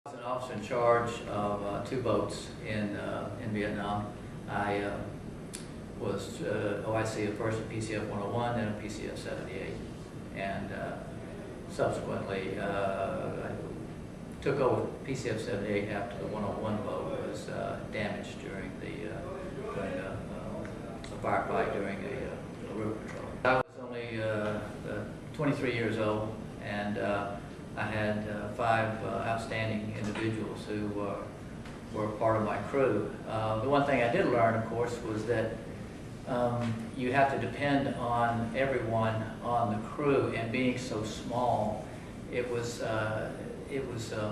I was an officer in charge of two boats in Vietnam. I was OIC at first at PCF 101, then at PCF 78, and subsequently I took over PCF 78 after the 101 boat was damaged during a firefight during a river patrol. I was only 23 years old, and I had five outstanding individuals who were part of my crew. The one thing I did learn, of course, was that you have to depend on everyone on the crew, and being so small, it was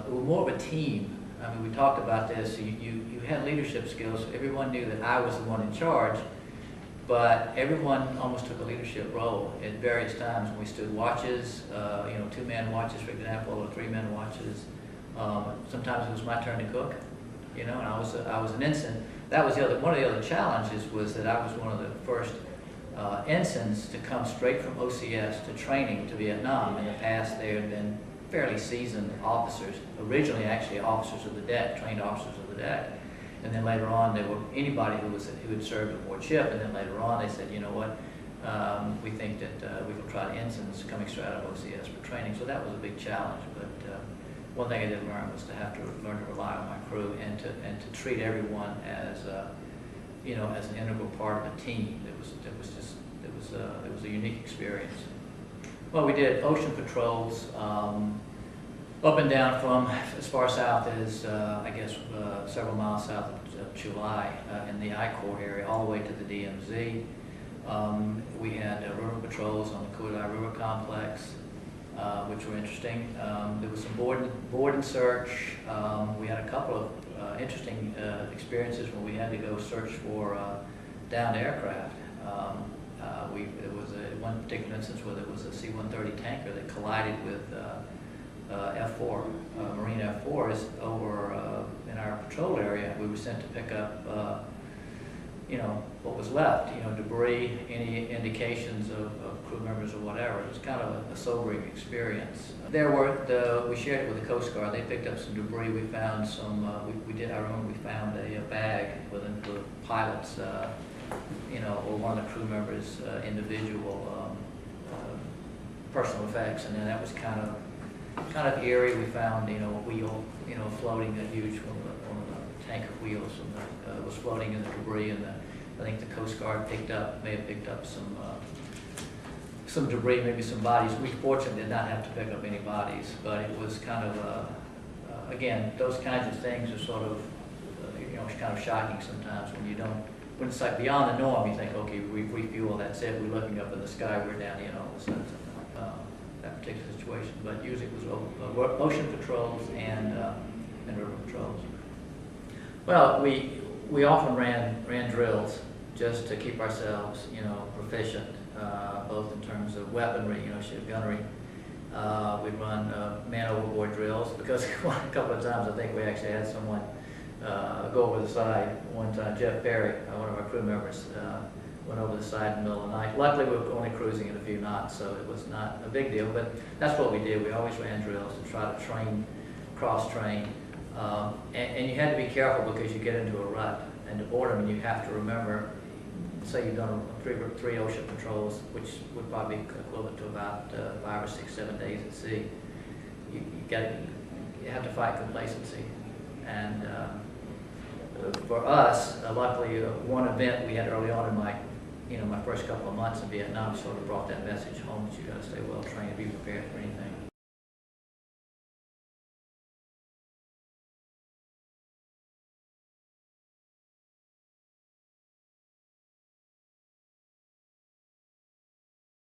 more of a team. I mean, we talked about this. You had leadership skills. Everyone knew that I was the one in charge, but everyone almost took a leadership role at various times. When we stood watches, two-man watches, for example, or three-man watches. Sometimes it was my turn to cook, and I was an ensign. That was one of the other challenges, was that I was one of the first ensigns to come straight from OCS to training to Vietnam. In the past, there had been fairly seasoned officers, originally actually officers of the deck, trained officers of the deck. And then later on, there were anybody who had served aboard ship. And then later on, they said, you know what, we think that we can try ensigns coming straight out of OCS for training. So that was a big challenge. But one thing I did learn was to have to learn to rely on my crew and to treat everyone as as an integral part of a team. It was a unique experience. Well, we did ocean patrols up and down from as far south as, several miles south of Chulai in the I-Corps area, all the way to the DMZ. We had river patrols on the Kudai River Complex, which were interesting. There was some board and search. We had a couple of interesting experiences when we had to go search for downed aircraft. There was one particular instance where there was a C-130 tanker that collided with F-4, Marine F-4s over in our patrol area. We were sent to pick up, what was left, debris, any indications of crew members or whatever. It was kind of a sobering experience. We shared it with the Coast Guard. They picked up some debris. We found some, we did our own. We found a bag with the pilot's, or one of the crew members' individual personal effects, and then that was kind of eerie. We found, a wheel, floating, a huge one of the tanker wheels, and was floating in the debris, and I think the Coast Guard may have picked up some debris, maybe some bodies. We fortunately did not have to pick up any bodies, but it was kind of, again, those kinds of things are sort of, kind of shocking sometimes when it's like beyond the norm. You think, okay, we refuel, that's it, we're looking up in the sky, we're down, all of a sudden. That particular situation, but usually it was ocean patrols and river patrols. Well, we often ran drills just to keep ourselves, proficient, both in terms of weaponry, ship gunnery. We'd run man overboard drills, because a couple of times I think we actually had someone go over the side. One time, Jeff Perry, one of our crew members, went over the side in the middle of the night. Luckily, we were only cruising at a few knots, so it was not a big deal, but that's what we did. We always ran drills to try to cross-train, and you had to be careful, because you get into a rut, and to board them, and you have to remember, say you've done three ocean patrols, which would probably be equivalent to about 5 or 6, 7 days at sea. You have to fight complacency, and for us, luckily, one event we had early on in my my first couple of months in Vietnam sort of brought that message home, that you got to stay well trained, be prepared for anything.